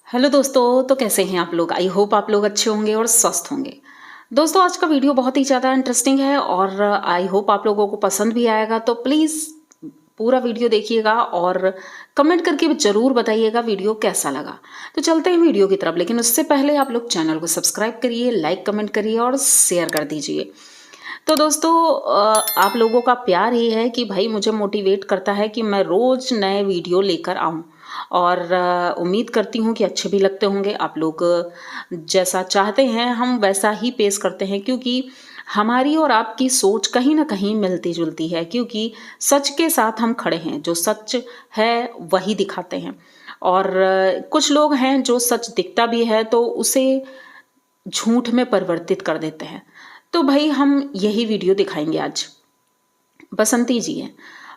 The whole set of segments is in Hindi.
हेलो दोस्तों, तो कैसे हैं आप लोग। आई होप आप लोग अच्छे होंगे और स्वस्थ होंगे। दोस्तों, आज का वीडियो बहुत ही ज़्यादा इंटरेस्टिंग है और आई होप आप लोगों को पसंद भी आएगा। तो प्लीज़ पूरा वीडियो देखिएगा और कमेंट करके ज़रूर बताइएगा वीडियो कैसा लगा। तो चलते हैं वीडियो की तरफ, लेकिन उससे पहले आप लोग चैनल को सब्सक्राइब करिए, लाइक कमेंट करिए और शेयर कर दीजिए। तो दोस्तों, आप लोगों का प्यार ही है कि भाई मुझे मोटिवेट करता है कि मैं रोज़ नए वीडियो लेकर आऊँ और उम्मीद करती हूँ कि अच्छे भी लगते होंगे आप लोग। जैसा चाहते हैं हम वैसा ही पेश करते हैं, क्योंकि हमारी और आपकी सोच कहीं ना कहीं मिलती जुलती है, क्योंकि सच के साथ हम खड़े हैं। जो सच है वही दिखाते हैं और कुछ लोग हैं जो सच दिखता भी है तो उसे झूठ में परिवर्तित कर देते हैं। तो भाई हम यही वीडियो दिखाएंगे आज। बसंती जी हैं।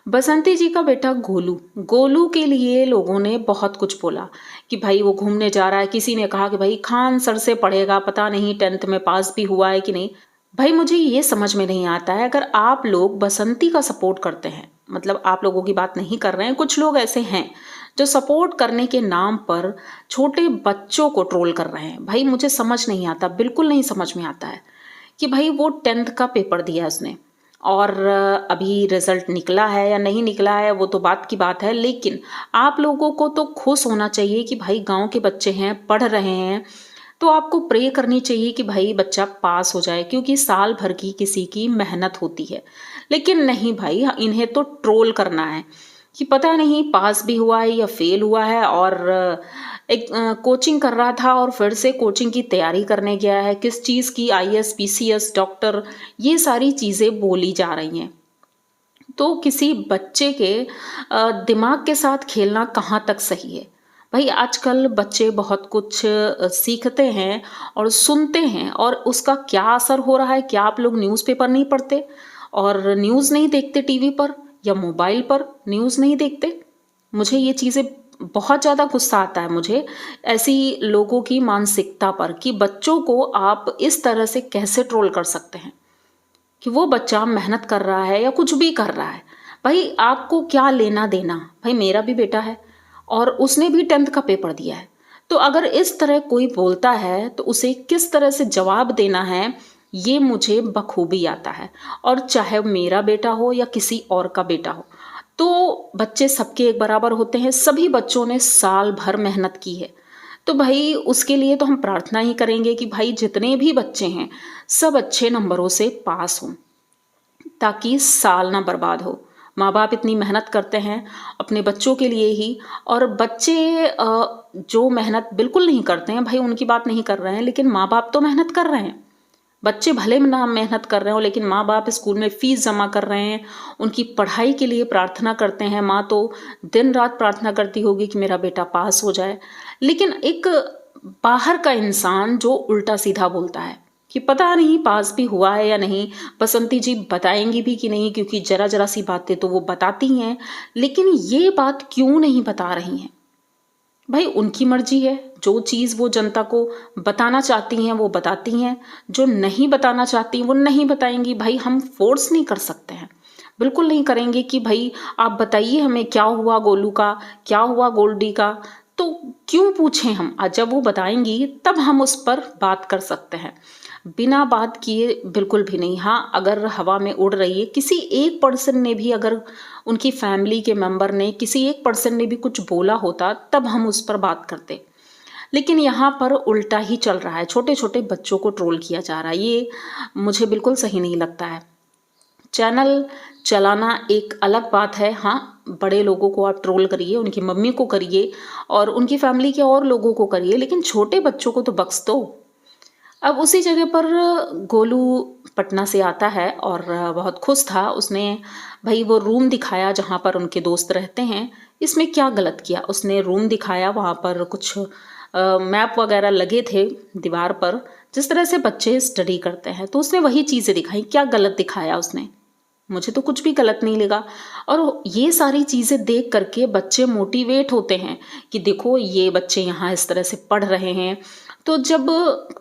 बसंती जी का बेटा गोलू, गोलू के लिए लोगों ने बहुत कुछ बोला कि भाई वो घूमने जा रहा है। किसी ने कहा कि भाई खान सर से पढ़ेगा, पता नहीं 10th में पास भी हुआ है कि नहीं। भाई मुझे ये समझ में नहीं आता है, अगर आप लोग बसंती का सपोर्ट करते हैं, मतलब आप लोगों की बात नहीं कर रहे हैं, कुछ लोग ऐसे हैं जो सपोर्ट करने के नाम पर छोटे बच्चों को ट्रोल कर रहे हैं। भाई मुझे समझ नहीं आता, बिल्कुल नहीं समझ में आता है कि भाई वो 10th का पेपर दिया उसने और अभी रिजल्ट निकला है या नहीं निकला है वो तो बात की बात है, लेकिन आप लोगों को तो खुश होना चाहिए कि भाई गांव के बच्चे हैं, पढ़ रहे हैं, तो आपको प्रे करनी चाहिए कि भाई बच्चा पास हो जाए, क्योंकि साल भर की किसी की मेहनत होती है। लेकिन नहीं भाई, इन्हें तो ट्रोल करना है कि पता नहीं पास भी हुआ है या फेल हुआ है और एक कोचिंग कर रहा था और फिर से कोचिंग की तैयारी करने गया है। किस चीज़ की, आईएएस पीसीएस डॉक्टर, ये सारी चीज़ें बोली जा रही हैं। तो किसी बच्चे के दिमाग के साथ खेलना कहाँ तक सही है। भाई आजकल बच्चे बहुत कुछ सीखते हैं और सुनते हैं, और उसका क्या असर हो रहा है। क्या आप लोग न्यूज़पेपर नहीं पढ़ते और न्यूज़ नहीं देखते टीवी पर या मोबाइल पर न्यूज़ नहीं देखते। मुझे ये चीज़ें बहुत ज़्यादा गुस्सा आता है मुझे ऐसी लोगों की मानसिकता पर कि बच्चों को आप इस तरह से कैसे ट्रोल कर सकते हैं कि वो बच्चा मेहनत कर रहा है या कुछ भी कर रहा है। भाई आपको क्या लेना देना। भाई मेरा भी बेटा है और उसने भी 10th का पेपर दिया है। तो अगर इस तरह कोई बोलता है तो उसे किस तरह से जवाब देना है, ये मुझे बखूबी आता है। और चाहे मेरा बेटा हो या किसी और का बेटा हो, तो बच्चे सबके एक बराबर होते हैं। सभी बच्चों ने साल भर मेहनत की है, तो भाई उसके लिए तो हम प्रार्थना ही करेंगे कि भाई जितने भी बच्चे हैं सब अच्छे नंबरों से पास हों, ताकि साल ना बर्बाद हो। माँ बाप इतनी मेहनत करते हैं अपने बच्चों के लिए ही, और बच्चे जो मेहनत बिल्कुल नहीं करते हैं, भाई उनकी बात नहीं कर रहे हैं, लेकिन माँ बाप तो मेहनत कर रहे हैं। बच्चे भले ना मेहनत कर रहे हो, लेकिन माँ बाप स्कूल में फीस जमा कर रहे हैं, उनकी पढ़ाई के लिए प्रार्थना करते हैं। माँ तो दिन रात प्रार्थना करती होगी कि मेरा बेटा पास हो जाए। लेकिन एक बाहर का इंसान जो उल्टा सीधा बोलता है कि पता नहीं पास भी हुआ है या नहीं, बसंती जी बताएंगी भी कि नहीं, क्योंकि जरा जरा सी बातें तो वो बताती हैं, लेकिन ये बात क्यों नहीं बता रही हैं। भाई उनकी मर्जी है, जो चीज़ वो जनता को बताना चाहती हैं वो बताती हैं, जो नहीं बताना चाहती वो नहीं बताएंगी। भाई हम फोर्स नहीं कर सकते हैं, बिल्कुल नहीं करेंगे कि भाई आप बताइए हमें क्या हुआ गोलू का, क्या हुआ गोल्डी का। तो क्यों पूछें हम, आज जब वो बताएंगी तब हम उस पर बात कर सकते हैं। बिना बात किए बिल्कुल भी नहीं। हाँ, अगर हवा में उड़ रही है, किसी एक पर्सन ने भी, अगर उनकी फैमिली के मेंबर ने, किसी एक पर्सन ने भी कुछ बोला होता, तब हम उस पर बात करते। लेकिन यहाँ पर उल्टा ही चल रहा है, छोटे छोटे बच्चों को ट्रोल किया जा रहा है। ये मुझे बिल्कुल सही नहीं लगता है। चैनल चलाना एक अलग बात है, हाँ, बड़े लोगों को आप ट्रोल करिए, उनकी मम्मी को करिए और उनकी फैमिली के और लोगों को करिए, लेकिन छोटे बच्चों को तो बख्श दो। अब उसी जगह पर गोलू पटना से आता है और बहुत खुश था। उसने भाई वो रूम दिखाया जहाँ पर उनके दोस्त रहते हैं। इसमें क्या गलत किया, उसने रूम दिखाया, वहाँ पर कुछ मैप वगैरह लगे थे दीवार पर, जिस तरह से बच्चे स्टडी करते हैं, तो उसने वही चीज़ें दिखाई। क्या गलत दिखाया उसने, मुझे तो कुछ भी गलत नहीं लगा। और ये सारी चीज़ें देख करके बच्चे मोटिवेट होते हैं कि देखो ये बच्चे यहाँ इस तरह से पढ़ रहे हैं। तो जब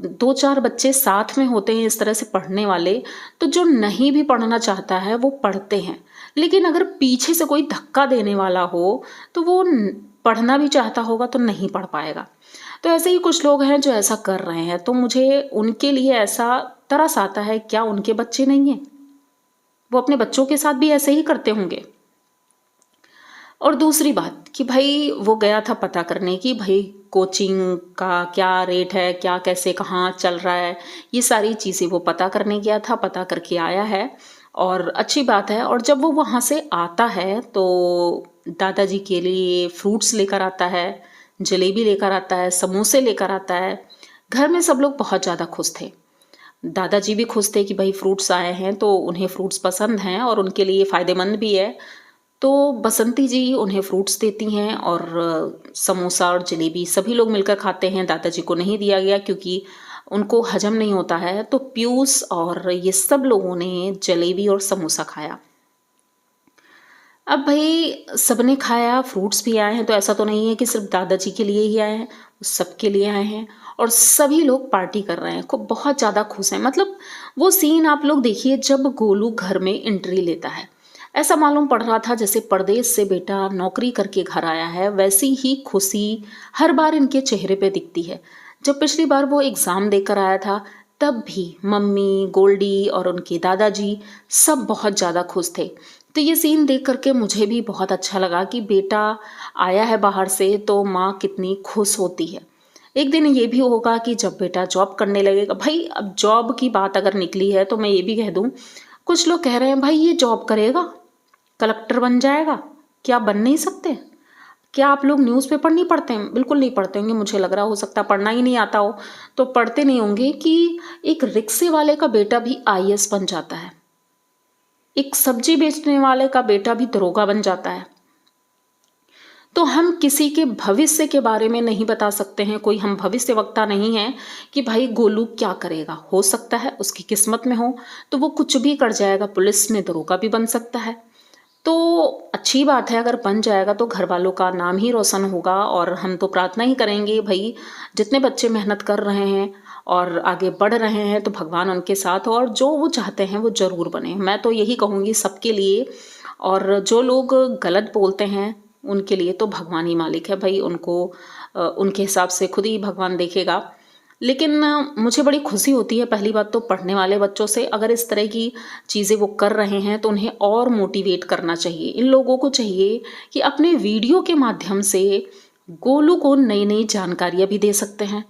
दो चार बच्चे साथ में होते हैं इस तरह से पढ़ने वाले, तो जो नहीं भी पढ़ना चाहता है वो पढ़ते हैं। लेकिन अगर पीछे से कोई धक्का देने वाला हो तो वो पढ़ना भी चाहता होगा तो नहीं पढ़ पाएगा। तो ऐसे ही कुछ लोग हैं जो ऐसा कर रहे हैं, तो मुझे उनके लिए ऐसा तरस आता है, क्या उनके बच्चे नहीं हैं? वो अपने बच्चों के साथ भी ऐसे ही करते होंगे। और दूसरी बात कि भाई वो गया था पता करने की भाई कोचिंग का क्या रेट है, क्या कैसे कहाँ चल रहा है, ये सारी चीज़ें वो पता करने गया था, पता करके आया है और अच्छी बात है। और जब वो वहाँ से आता है तो दादाजी के लिए फ्रूट्स लेकर आता है, जलेबी लेकर आता है, समोसे लेकर आता है। घर में सब लोग बहुत ज़्यादा खुश थे। दादाजी भी खुश थे कि भाई फ्रूट्स आए हैं, तो उन्हें फ्रूट्स पसंद हैं और उनके लिए फ़ायदेमंद भी है। तो बसंती जी उन्हें फ्रूट्स देती हैं और समोसा और जलेबी सभी लोग मिलकर खाते हैं। दादाजी को नहीं दिया गया क्योंकि उनको हजम नहीं होता है, तो पीयूष और ये सब लोगों ने जलेबी और समोसा खाया। अब भाई सबने खाया, फ्रूट्स भी आए हैं, तो ऐसा तो नहीं है कि सिर्फ दादाजी के लिए ही आए हैं, सबके लिए आए हैं और सभी लोग पार्टी कर रहे हैं, खूब बहुत ज़्यादा खुश हैं। मतलब वो सीन आप लोग देखिए जब गोलू घर में एंट्री लेता है, ऐसा मालूम पड़ रहा था जैसे परदेश से बेटा नौकरी करके घर आया है, वैसी ही खुशी हर बार इनके चेहरे पे दिखती है। जब पिछली बार वो एग्ज़ाम देकर आया था तब भी मम्मी, गोल्डी और उनके दादाजी सब बहुत ज़्यादा खुश थे। तो ये सीन देख करके मुझे भी बहुत अच्छा लगा कि बेटा आया है बाहर से तो माँ कितनी खुश होती है। एक दिन ये भी होगा कि जब बेटा जॉब करने लगेगा, भाई अब जॉब की बात अगर निकली है तो मैं ये भी कह दूँ, कुछ लोग कह रहे हैं भाई ये जॉब करेगा, कलेक्टर बन जाएगा, क्या बन नहीं सकते? क्या आप लोग न्यूज़पेपर नहीं पढ़ते हैं? बिल्कुल नहीं पढ़ते होंगे, मुझे लग रहा हो सकता है पढ़ना ही नहीं आता हो, तो पढ़ते नहीं होंगे कि एक रिक्शे वाले का बेटा भी आईएएस बन जाता है, एक सब्जी बेचने वाले का बेटा भी दरोगा बन जाता है। तो हम किसी के भविष्य के बारे में नहीं बता सकते हैं, कोई हम भविष्यवक्ता नहीं है कि भाई गोलू क्या करेगा। हो सकता है उसकी किस्मत में हो तो वो कुछ भी कर जाएगा, पुलिस में दरोगा भी बन सकता है। तो अच्छी बात है, अगर बन जाएगा तो घर वालों का नाम ही रोशन होगा और हम तो प्रार्थना ही करेंगे भाई जितने बच्चे मेहनत कर रहे हैं और आगे बढ़ रहे हैं तो भगवान उनके साथ हो और जो वो चाहते हैं वो ज़रूर बने। मैं तो यही कहूँगी सबके लिए। और जो लोग गलत बोलते हैं उनके लिए तो भगवान ही मालिक है भाई, उनको उनके हिसाब से खुद ही भगवान देखेगा। लेकिन मुझे बड़ी खुशी होती है पहली बात तो पढ़ने वाले बच्चों से, अगर इस तरह की चीज़ें वो कर रहे हैं तो उन्हें और मोटिवेट करना चाहिए। इन लोगों को चाहिए कि अपने वीडियो के माध्यम से गोलू को नई नई जानकारियाँ भी दे सकते हैं।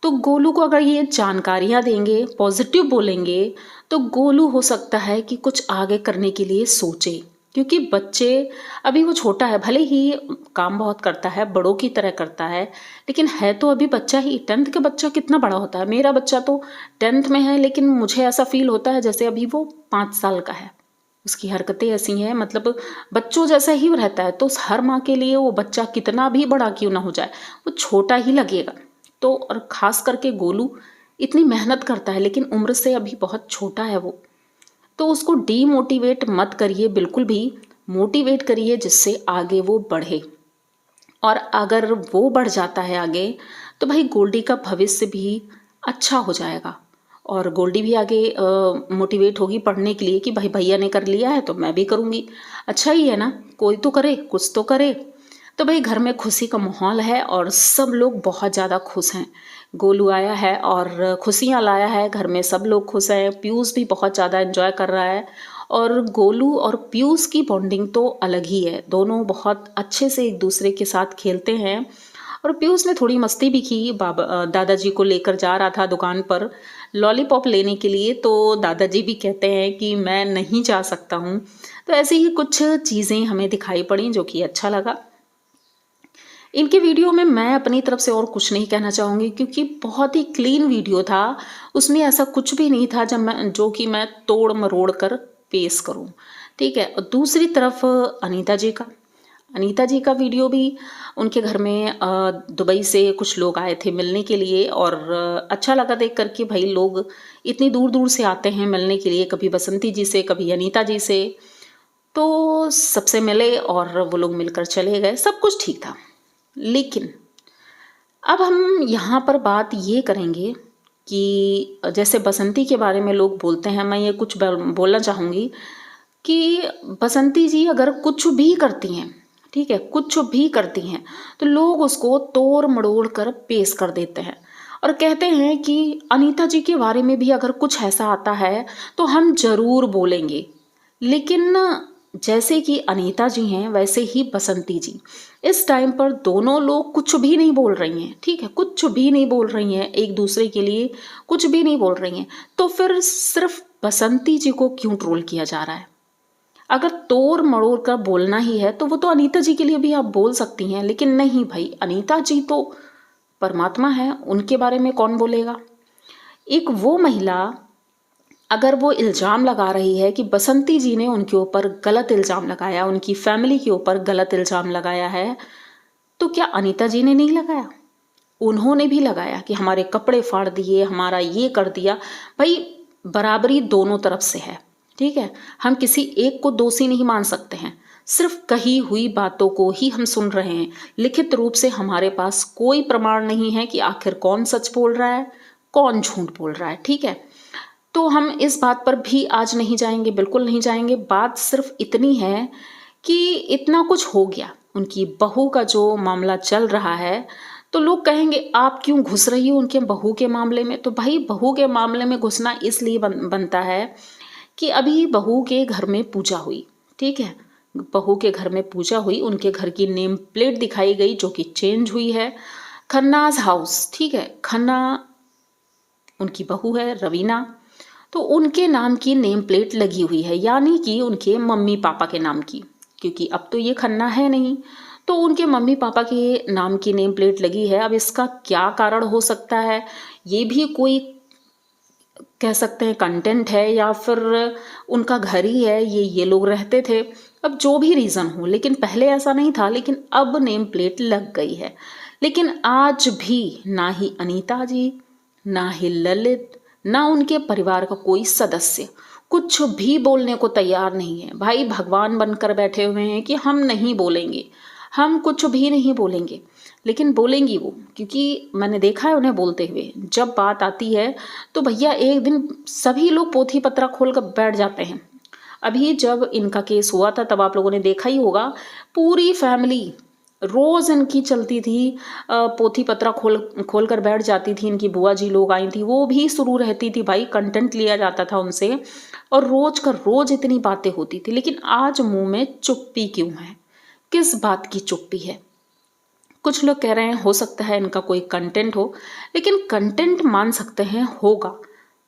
तो गोलू को अगर ये जानकारियाँ देंगे, पॉजिटिव बोलेंगे, तो गोलू हो सकता है कि कुछ आगे करने के लिए सोचे। क्योंकि बच्चे अभी वो छोटा है, भले ही काम बहुत करता है, बड़ों की तरह करता है, लेकिन है तो अभी बच्चा ही। 10th का बच्चा कितना बड़ा होता है? मेरा बच्चा तो 10th में है, लेकिन मुझे ऐसा फील होता है जैसे अभी वो 5 साल का है। उसकी हरकतें ऐसी हैं, मतलब बच्चों जैसा ही रहता है। तो हर माँ के लिए वो बच्चा कितना भी बड़ा क्यों ना हो जाए, वो छोटा ही लगेगा। तो और ख़ास करके गोलू इतनी मेहनत करता है, लेकिन उम्र से अभी बहुत छोटा है वो। तो उसको डीमोटिवेट मत करिए, बिल्कुल भी मोटिवेट करिए जिससे आगे वो बढ़े। और अगर वो बढ़ जाता है आगे तो भाई गोल्डी का भविष्य भी अच्छा हो जाएगा और गोल्डी भी आगे मोटिवेट होगी पढ़ने के लिए कि भाई भैया ने कर लिया है तो मैं भी करूँगी। अच्छा ही है ना, कोई तो करे, कुछ तो करे। तो भाई घर में खुशी का माहौल है और सब लोग बहुत ज़्यादा खुश हैं। गोलू आया है और खुशियाँ लाया है, घर में सब लोग खुश हैं। पीयूष भी बहुत ज़्यादा एंजॉय कर रहा है और गोलू और पीयूष की बॉन्डिंग तो अलग ही है। दोनों बहुत अच्छे से एक दूसरे के साथ खेलते हैं और पीयूष ने थोड़ी मस्ती भी की। दादाजी को लेकर जा रहा था दुकान पर लॉलीपॉप लेने के लिए, तो दादाजी भी कहते हैं कि मैं नहीं जा सकता हूँ। तो ऐसे ही कुछ चीज़ें हमें दिखाई पड़ी जो कि अच्छा लगा। इनके वीडियो में मैं अपनी तरफ से और कुछ नहीं कहना चाहूँगी क्योंकि बहुत ही क्लीन वीडियो था, उसमें ऐसा कुछ भी नहीं था जो कि मैं तोड़ मरोड़ कर पेश करूँ। ठीक है। और दूसरी तरफ अनीता जी का वीडियो भी, उनके घर में दुबई से कुछ लोग आए थे मिलने के लिए और अच्छा लगा देख कर कि भाई लोग इतनी दूर दूर से आते हैं मिलने के लिए, कभी बसंती जी से, कभी अनीता जी से। तो सबसे मिले और वो लोग मिलकर चले गए, सब कुछ ठीक था। लेकिन अब हम यहाँ पर बात ये करेंगे कि जैसे बसंती के बारे में लोग बोलते हैं, मैं ये कुछ बोलना चाहूँगी कि बसंती जी अगर कुछ भी करती हैं, ठीक है, कुछ भी करती हैं तो लोग उसको तोड़ मड़ोड़ कर पेश कर देते हैं और कहते हैं कि अनीता जी के बारे में भी अगर कुछ ऐसा आता है तो हम जरूर बोलेंगे। लेकिन जैसे कि अनीता जी हैं वैसे ही बसंती जी इस टाइम पर दोनों लोग कुछ भी नहीं बोल रही हैं। ठीक है, कुछ भी नहीं बोल रही हैं, एक दूसरे के लिए कुछ भी नहीं बोल रही हैं, तो फिर सिर्फ बसंती जी को क्यों ट्रोल किया जा रहा है? अगर तोड़ मड़ोड़ कर बोलना ही है तो वो तो अनीता जी के लिए भी आप बोल सकती हैं, लेकिन नहीं भाई, अनीता जी तो परमात्मा है, उनके बारे में कौन बोलेगा? एक वो महिला अगर वो इल्ज़ाम लगा रही है कि बसंती जी ने उनके ऊपर गलत इल्ज़ाम लगाया, उनकी फैमिली के ऊपर गलत इल्ज़ाम लगाया है, तो क्या अनीता जी ने नहीं लगाया? उन्होंने भी लगाया कि हमारे कपड़े फाड़ दिए, हमारा ये कर दिया। भाई, बराबरी दोनों तरफ से है। ठीक है, हम किसी एक को दोषी नहीं मान सकते हैं। सिर्फ कही हुई बातों को ही हम सुन रहे हैं, लिखित रूप से हमारे पास कोई प्रमाण नहीं है कि आखिर कौन सच बोल रहा है, कौन झूठ बोल रहा है। ठीक है, तो हम इस बात पर भी आज नहीं जाएंगे, बिल्कुल नहीं जाएंगे। बात सिर्फ इतनी है कि इतना कुछ हो गया, उनकी बहू का जो मामला चल रहा है, तो लोग कहेंगे आप क्यों घुस रही हो उनके बहू के मामले में? तो भाई, बहू के मामले में घुसना इसलिए बनता है कि अभी बहू के घर में पूजा हुई। ठीक है, बहू के घर में पूजा हुई, उनके घर की नेम प्लेट दिखाई गई जो कि चेंज हुई है। खन्नाज हाउस, ठीक है, खन्ना उनकी बहू है रवीना, तो उनके नाम की नेम प्लेट लगी हुई है, यानी कि उनके मम्मी पापा के नाम की, क्योंकि अब तो ये खन्ना है नहीं, तो उनके मम्मी पापा के नाम की नेम प्लेट लगी है। अब इसका क्या कारण हो सकता है? ये भी कोई कह सकते हैं कंटेंट है, या फिर उनका घर ही है, ये लोग रहते थे। अब जो भी रीज़न हो, लेकिन पहले ऐसा नहीं था, लेकिन अब नेम प्लेट लग गई है। लेकिन आज भी ना ही अनीता जी, ना ही ललित, ना उनके परिवार का कोई सदस्य कुछ भी बोलने को तैयार नहीं है। भाई, भगवान बनकर बैठे हुए हैं कि हम नहीं बोलेंगे, हम कुछ भी नहीं बोलेंगे। लेकिन बोलेंगी वो, क्योंकि मैंने देखा है उन्हें बोलते हुए। जब बात आती है तो भैया एक दिन सभी लोग पोथी पत्रा खोल कर बैठ जाते हैं। अभी जब इनका केस हुआ था तब आप लोगों ने देखा ही होगा, पूरी फैमिली रोज इनकी चलती थी, पोथी पत्रा खोल कर बैठ जाती थी। इनकी बुआ जी लोग आई थी, वो भी शुरू रहती थी। भाई, कंटेंट लिया जाता था उनसे और रोज का रोज इतनी बातें होती थी। लेकिन आज मुंह में चुप्पी क्यों है? किस बात की चुप्पी है? कुछ लोग कह रहे हैं हो सकता है इनका कोई कंटेंट हो, लेकिन कंटेंट मान सकते हैं होगा,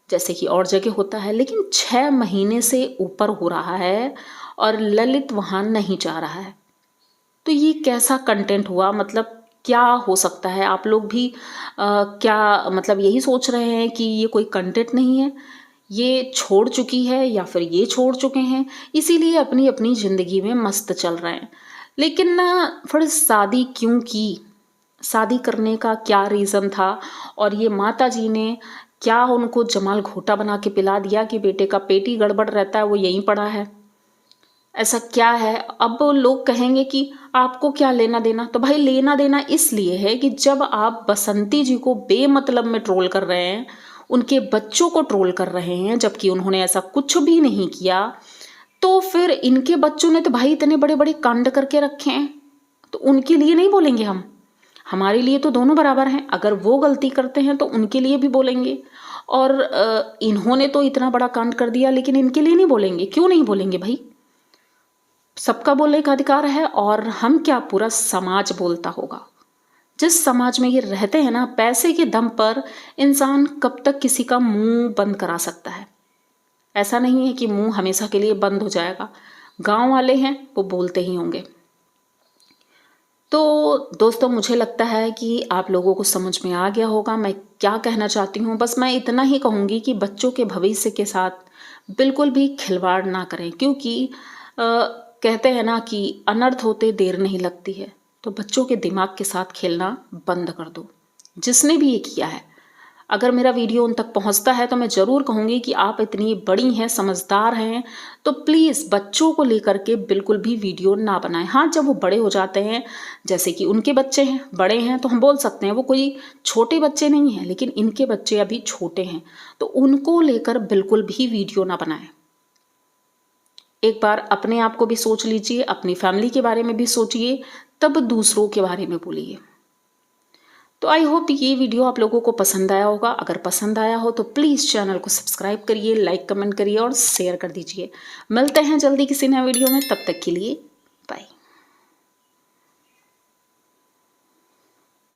जैसे कि और जगह होता है। लेकिन 6 महीने से ऊपर हो रहा है और ललित वहां नहीं जा रहा है, तो ये कैसा कंटेंट हुआ? मतलब क्या हो सकता है? आप लोग भी क्या मतलब यही सोच रहे हैं कि ये कोई कंटेंट नहीं है, ये छोड़ चुकी है या फिर ये छोड़ चुके हैं, इसीलिए अपनी अपनी ज़िंदगी में मस्त चल रहे हैं। लेकिन ना, फिर शादी क्यों की? शादी करने का क्या रीज़न था? और ये माता जी ने क्या उनको जमाल घोटा बना के पिला दिया कि बेटे का पेट ही गड़बड़ रहता है, वो यहीं पड़ा है? ऐसा क्या है? अब लोग कहेंगे कि आपको क्या लेना देना? तो भाई, लेना देना इसलिए है कि जब आप बसंती जी को बेमतलब में ट्रोल कर रहे हैं, उनके बच्चों को ट्रोल कर रहे हैं, जबकि उन्होंने ऐसा कुछ भी नहीं किया, तो फिर इनके बच्चों ने तो भाई इतने बड़े बड़े कांड करके रखे हैं, तो उनके लिए नहीं बोलेंगे हम? हमारे लिए तो दोनों बराबर हैं। अगर वो गलती करते हैं तो उनके लिए भी बोलेंगे। और इन्होंने तो इतना बड़ा कांड कर दिया, लेकिन इनके लिए नहीं बोलेंगे? क्यों नहीं बोलेंगे भाई? सबका बोलने का अधिकार है। और हम क्या, पूरा समाज बोलता होगा। जिस समाज में ये रहते हैं ना, पैसे के दम पर इंसान कब तक किसी का मुंह बंद करा सकता है? ऐसा नहीं है कि मुंह हमेशा के लिए बंद हो जाएगा। गांव वाले हैं, वो बोलते ही होंगे। तो दोस्तों, मुझे लगता है कि आप लोगों को समझ में आ गया होगा मैं क्या कहना चाहती हूँ। बस मैं इतना ही कहूँगी कि बच्चों के भविष्य के साथ बिल्कुल भी खिलवाड़ ना करें, क्योंकि कहते हैं ना कि अनर्थ होते देर नहीं लगती है। तो बच्चों के दिमाग के साथ खेलना बंद कर दो, जिसने भी ये किया है। अगर मेरा वीडियो उन तक पहुंचता है तो मैं ज़रूर कहूँगी कि आप इतनी बड़ी हैं, समझदार हैं, तो प्लीज़ बच्चों को लेकर के बिल्कुल भी वीडियो ना बनाएं। हाँ, जब वो बड़े हो जाते हैं, जैसे कि उनके बच्चे हैं, बड़े हैं, तो हम बोल सकते हैं वो कोई छोटे बच्चे नहीं हैं, लेकिन इनके बच्चे अभी छोटे हैं, तो उनको लेकर बिल्कुल भी वीडियो ना बनाएं। एक बार अपने आप को भी सोच लीजिए, अपनी फैमिली के बारे में भी सोचिए, तब दूसरों के बारे में बोलिए। तो आई होप ये वीडियो आप लोगों को पसंद आया होगा। अगर पसंद आया हो तो प्लीज़ चैनल को सब्सक्राइब करिए, लाइक कमेंट करिए और शेयर कर दीजिए। मिलते हैं जल्दी किसी नए वीडियो में, तब तक के लिए